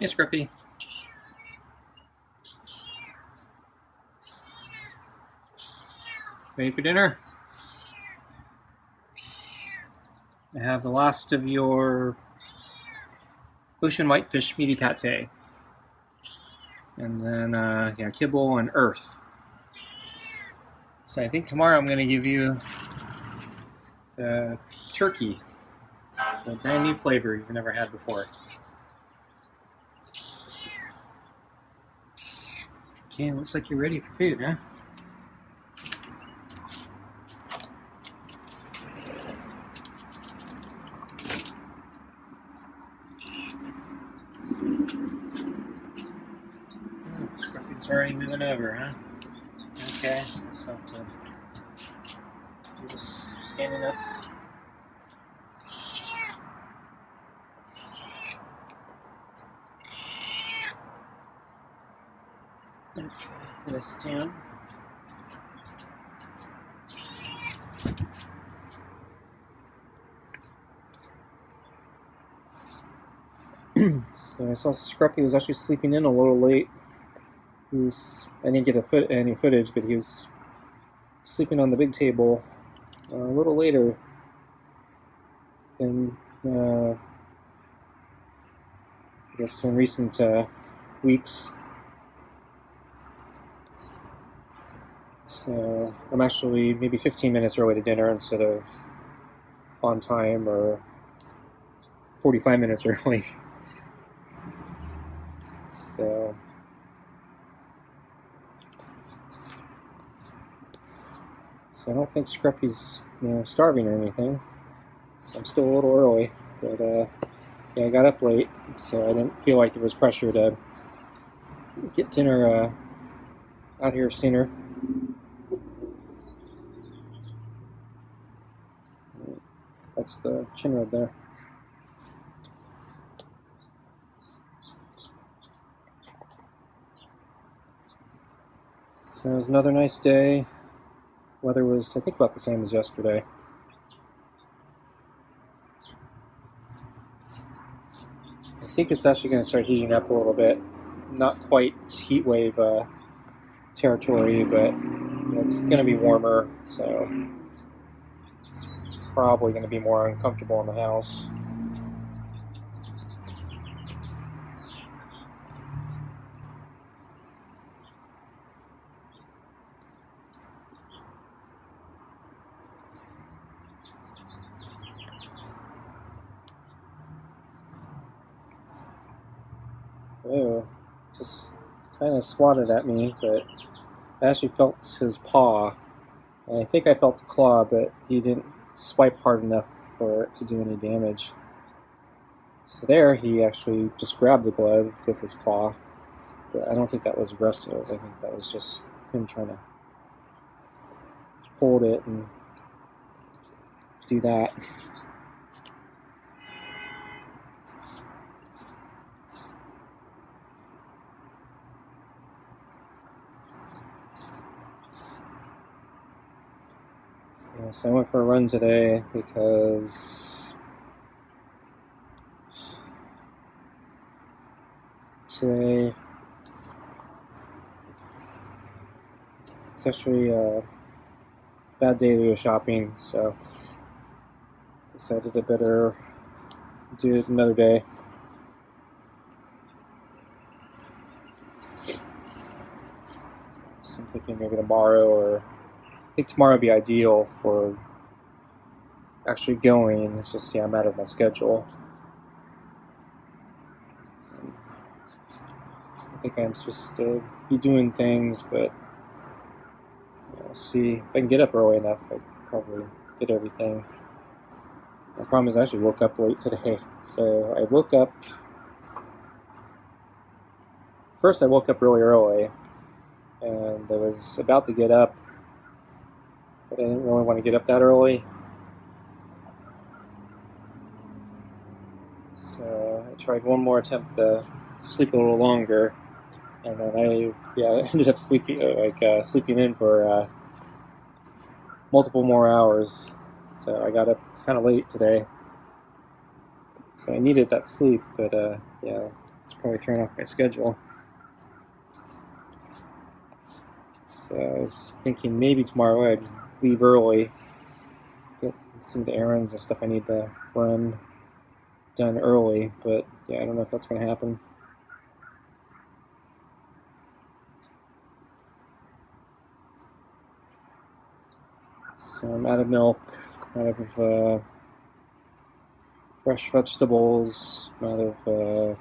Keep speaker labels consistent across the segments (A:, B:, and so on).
A: Hey, Scruffy. Ready for dinner? I have the last of your ocean whitefish meaty pate. And then, yeah, kibble and earth. So I think tomorrow I'm going to give you the turkey. A brand new flavor you've never had before. Okay, looks like you're ready for food, huh? Oh, Scruffy's already moving over, huh? Okay, so I have to do this standing up. Okay, gonna sit down. So I saw Scruffy was actually sleeping in a little late. I didn't get any footage, but he was sleeping on the big table a little later than I guess in recent weeks. So I'm actually maybe 15 minutes early to dinner instead of on time, or 45 minutes early. So I don't think Scruffy's starving or anything. So I'm still a little early, but yeah, I got up late, so I didn't feel like there was pressure to get dinner out here sooner. That's the chin rub there. So it was another nice day. Weather was, I think, about the same as yesterday. I think it's actually going to start heating up a little bit. Not quite heat wave territory, but it's going to be warmer, so it's probably going to be more uncomfortable in the house. Oh, just kind of swatted at me, but I actually felt his paw. And I think I felt the claw, but he didn't swipe hard enough for it to do any damage. So there, he actually just grabbed the glove with his claw. But I don't think that was aggressive. I think that was just him trying to hold it and do that. Yeah, so I went for a run today because today it's actually a bad day to go shopping, so decided I better do it another day. So I'm thinking maybe tomorrow, or I think tomorrow would be ideal for actually going. It's just, yeah, I'm out of my schedule. I think I'm supposed to be doing things, but I'll see if I can get up early enough. I could probably fit everything. The problem is I actually woke up late today. So I woke up... First I woke up really early, and I was about to get up, but I didn't really want to get up that early. So I tried one more attempt to sleep a little longer, and then I ended up sleeping in for multiple more hours. So I got up kind of late today. So I needed that sleep, but yeah, It's probably thrown off my schedule. So I was thinking maybe tomorrow I'd leave early, get some of the errands and stuff I need to run done early, but yeah, I don't know if that's going to happen. So I'm out of milk, out of fresh vegetables, out of a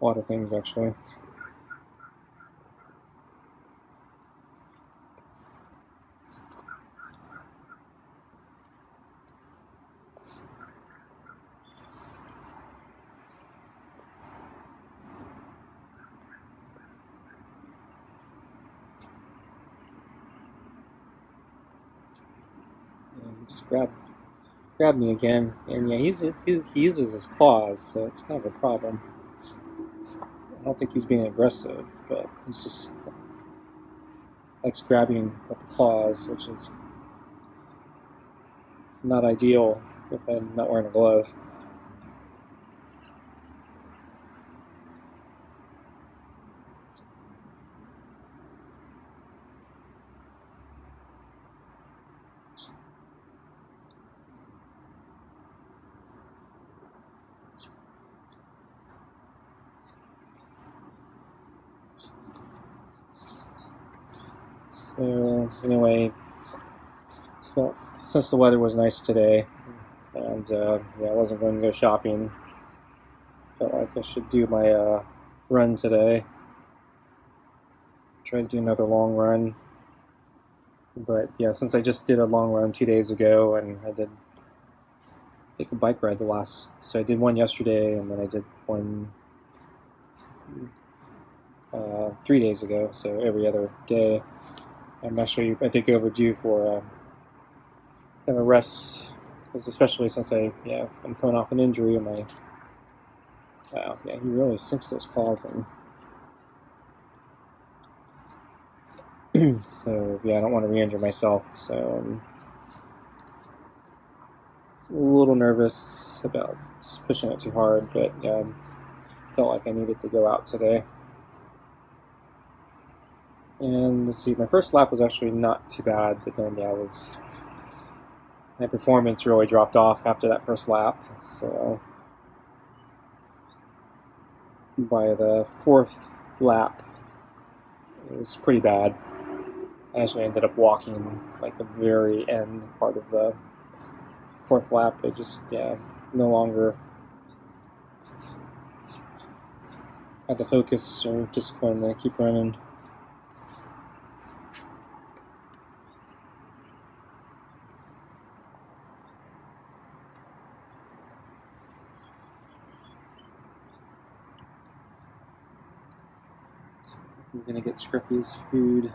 A: lot of things actually. Just grab me again, and yeah, he uses his claws, so it's kind of a problem. I don't think he's being aggressive, but he's just likes grabbing with the claws, which is not ideal if I'm not wearing a glove. So anyway, well, since the weather was nice today, and yeah, I wasn't going to go shopping, felt like I should do my run today. Try to do another long run, but yeah, since I just did a long run 2 days ago, and I did take a bike ride so I did one yesterday, and then I did one 3 days ago. So every other day. I'm actually, I think, overdue for a rest, because especially since I'm coming off an injury and wow, yeah, he really sinks those claws in. So yeah, I don't want to re-injure myself. So I'm a little nervous about pushing it too hard, but yeah, I felt like I needed to go out today. And let's see, my first lap was actually not too bad, but then yeah, my performance really dropped off after that first lap. So by the fourth lap, it was pretty bad. I actually ended up walking like the very end part of the fourth lap. I just no longer had the focus or discipline to keep running. I'm gonna get Scruffy's food.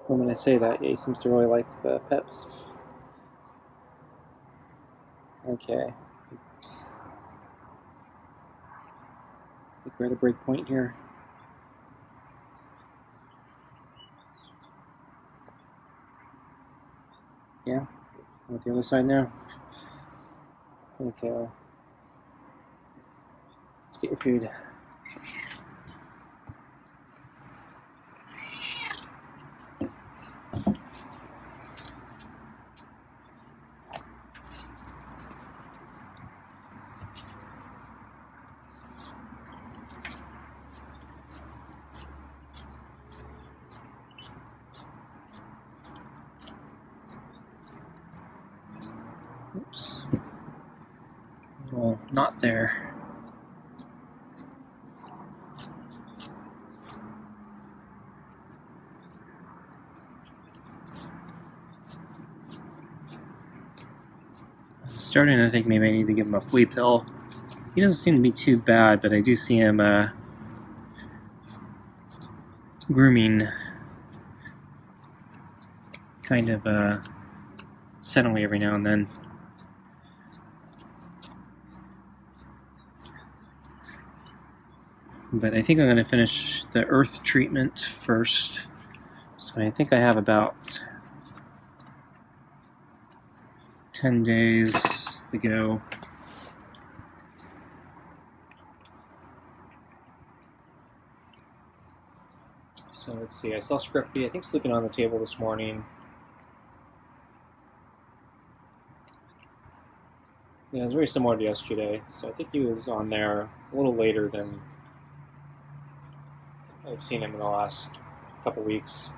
A: When I say that, yeah, he seems to really like the pets. Okay. I think we're at a break point here. Yeah, I'm at the other side now. Okay, let's get your food. Oops. Well, not there. I'm starting to think maybe I need to give him a flea pill. He doesn't seem to be too bad, but I do see him grooming kind of suddenly every now and then. But I think I'm going to finish the earth treatment first, So I think I have about 10 days to go. So let's see, I saw Scruffy, I think, sleeping on the table this morning. Yeah, it was very similar to yesterday, so I think he was on there a little later than I've seen him in the last couple weeks.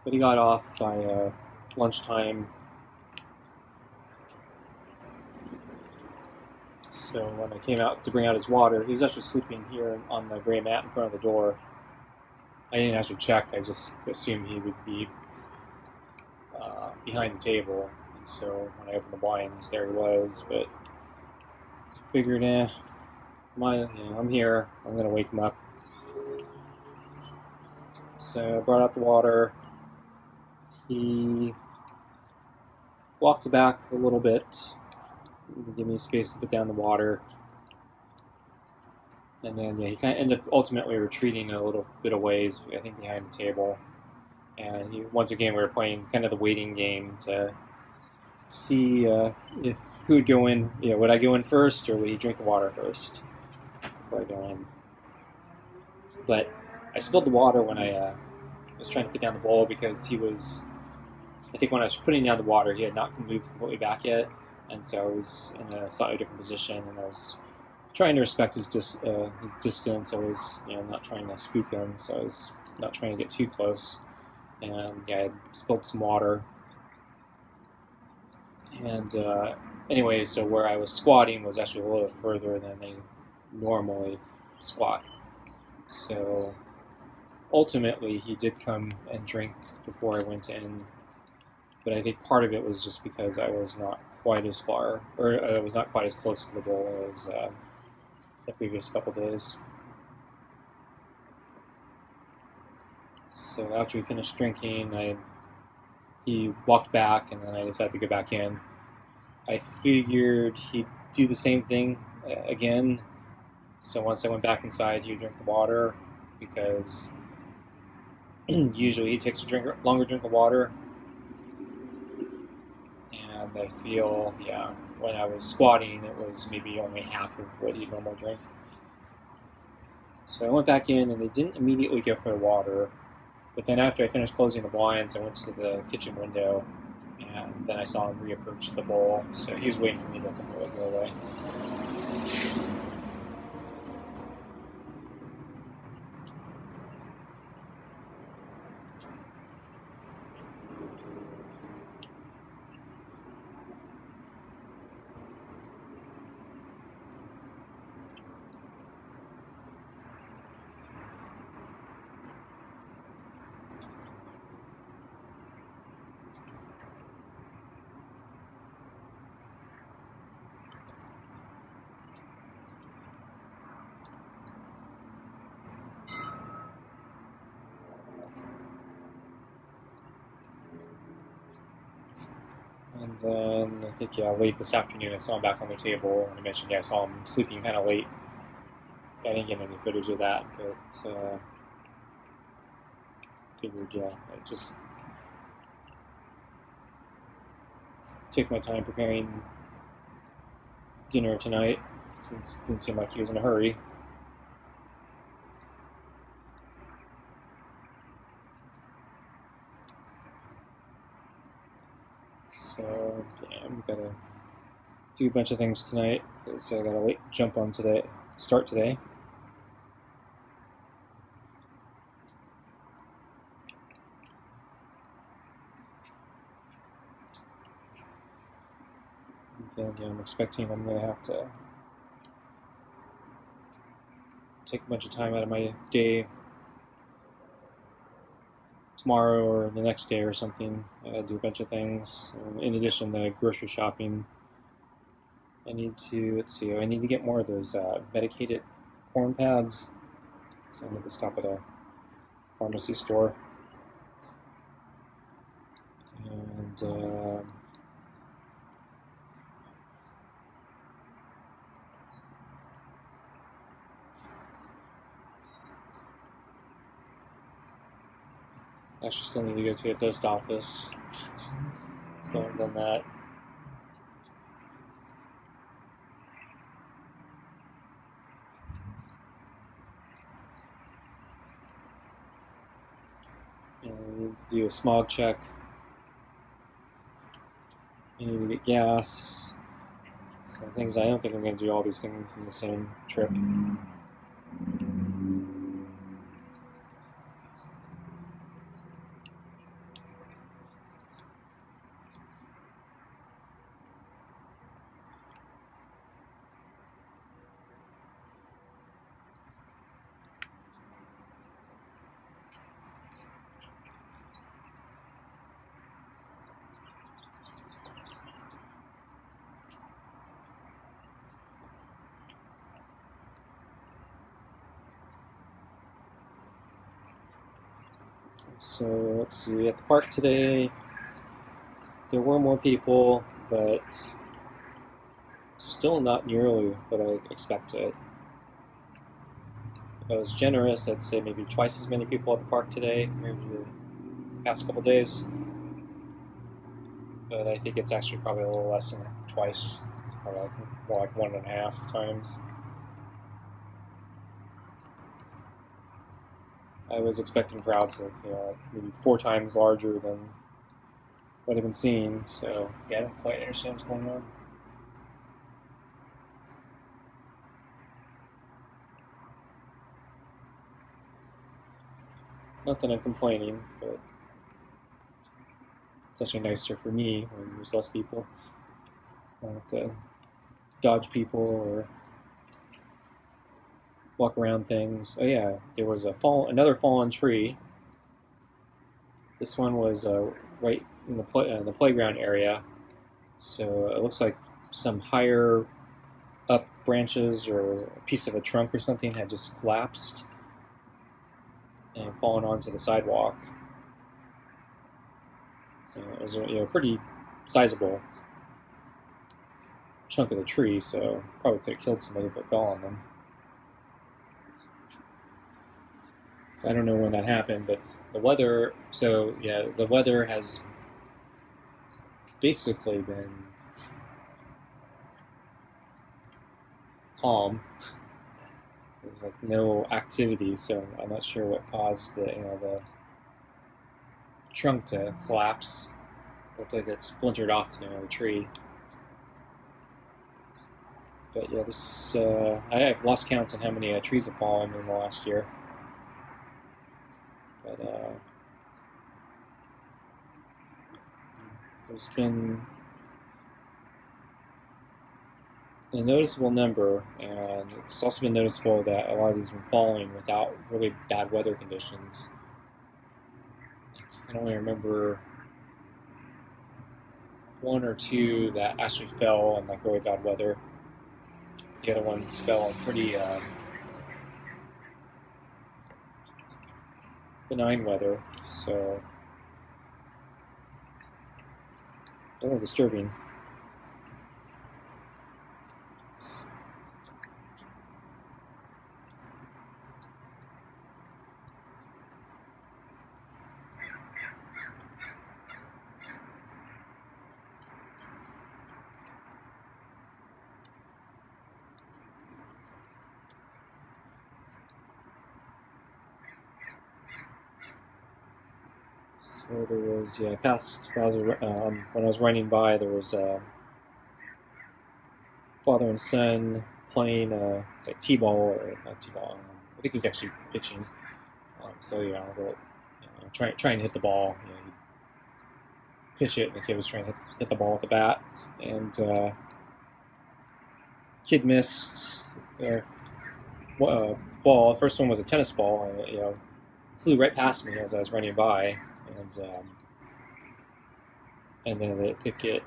A: But he got off by lunchtime. So when I came out to bring out his water, he was actually sleeping here on the gray mat in front of the door. I didn't actually check, I just assumed he would be behind the table. And so when I opened the blinds, there he was, but figured, I'm here, I'm going to wake him up. So I brought out the water. He walked back a little bit to give me space to put down the water. And then he kind of ended up ultimately retreating a little bit of ways, I think behind the table. And once again, we were playing kind of the waiting game to see if who would go in. Would I go in first, or would he drink the water first before I go in? But I spilled the water when I was trying to put down the bowl because he was. I think when I was putting down the water, he had not moved completely back yet, and so I was in a slightly different position, and I was trying to respect his distance. I was not trying to spook him, so I was not trying to get too close. And I spilled some water. And anyway, so where I was squatting was actually a little further than they normally squat. So ultimately, he did come and drink before I went in. But I think part of it was just because I was not quite as far, or I was not quite as close to the bowl as the previous couple days. So after we finished drinking, he walked back, and then I decided to go back in. I figured he'd do the same thing again. So once I went back inside, he'd drink the water, because usually he takes a longer drink of water. And I feel, when I was squatting, it was maybe only half of what he'd normally drink. So I went back in, and they didn't immediately go for the water. But then after I finished closing the blinds, I went to the kitchen window, and then I saw him reapproach the bowl. So he was waiting for me to completely go away. And then I think, late this afternoon I saw him back on the table, and I mentioned, I saw him sleeping kind of late. I didn't get any footage of that, but figured, I just take my time preparing dinner tonight, since it didn't seem like he was in a hurry. So, I'm gonna do a bunch of things tonight, because I got a late jump on start today. And I'm expecting I'm going to have to take a bunch of time out of my day tomorrow or the next day or something. Do a bunch of things. In addition to grocery shopping, I need to, I need to get more of those medicated corn pads. So I need to stop at a pharmacy store. And Actually, still need to go to a post office. Still haven't done that. And I need to do a smog check. I need to get gas. So things I don't think I'm going to do all these things in the same trip. So let's see, at the park today, there were more people, but still not nearly what I expected. If I was generous, I'd say maybe twice as many people at the park today compared to the past couple days. But I think it's actually probably a little less than twice. It's probably more like 1.5 times. I was expecting crowds of maybe 4 times larger than what I've been seeing. So yeah, I don't quite understand what's going on. Not that I'm complaining, but it's actually nicer for me when there's less people. I don't have to dodge people or walk around things. Oh yeah, there was another fallen tree. This one was right in the playground area, so it looks like some higher up branches or a piece of a trunk or something had just collapsed and fallen onto the sidewalk. It was a pretty sizable chunk of the tree, so probably could have killed somebody if it fell on them. So I don't know when that happened, but the weather. So yeah, the weather has basically been calm. There's like no activity, so I'm not sure what caused the trunk to collapse. It looked like it splintered off the tree. But yeah, I've lost count on how many trees have fallen in the last year. But there's been a noticeable number, and it's also been noticeable that a lot of these have been falling without really bad weather conditions. I can only remember 1 or 2 that actually fell in like really bad weather. The other ones fell in pretty benign weather, so a little disturbing. So there was, when I was running by, there was a father and son playing like t-ball or not t-ball. I think he's actually pitching. So trying to hit the ball. He pitch it, and the kid was trying to hit the ball with the bat, and kid missed their ball. The first one was a tennis ball, and flew right past me as I was running by, and then the kid,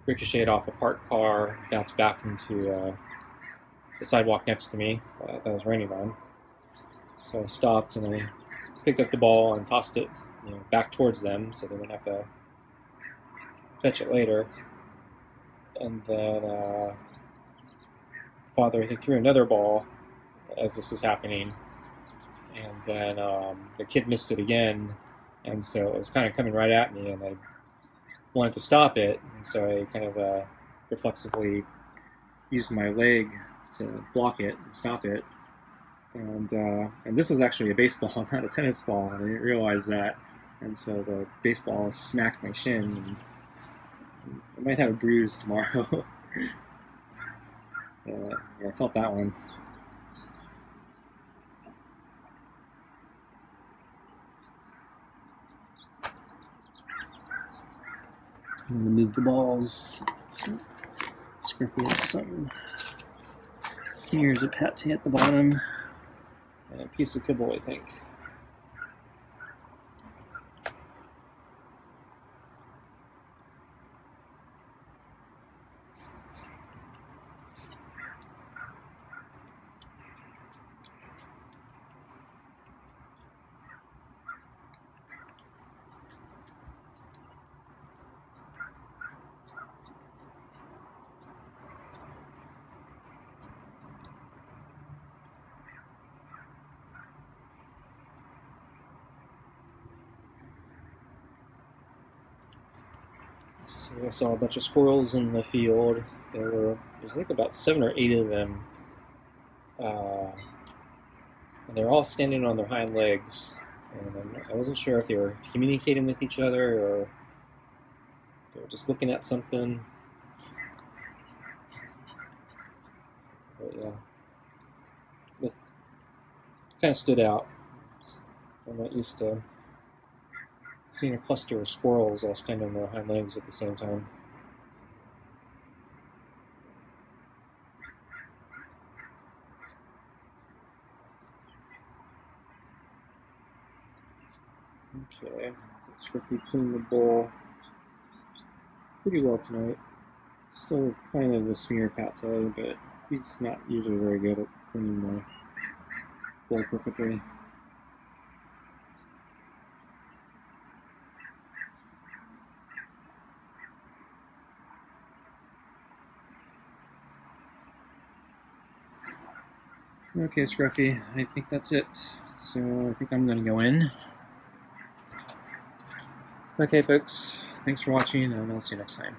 A: ricocheted off a parked car, bounced back into the sidewalk next to me that I was running on. So I stopped and I picked up the ball and tossed it back towards them so they wouldn't have to fetch it later. And then father, I think, threw another ball as this was happening. and then the kid missed it again, and so it was kind of coming right at me, and I wanted to stop it, and so I kind of reflexively used my leg to block it and stop it. And this was actually a baseball, not a tennis ball, and I didn't realize that. And so the baseball smacked my shin, and I might have a bruise tomorrow. Yeah, I felt that one. I'm going to move the balls. So Scruffy has some smears of pate at the bottom. And a piece of kibble, I think. So I saw a bunch of squirrels in the field. There's like about 7 or 8 of them. And they're all standing on their hind legs. And I wasn't sure if they were communicating with each other or they were just looking at something. But yeah, it kind of stood out. I'm not used to seeing a cluster of squirrels all standing on their hind legs at the same time. Okay, Scruffy cleaned the bowl pretty well tonight. Still kind of a smear pate, but he's not usually very good at cleaning the bowl perfectly. Okay, Scruffy, I think that's it. So I think I'm going to go in. Okay, folks, thanks for watching, and I'll see you next time.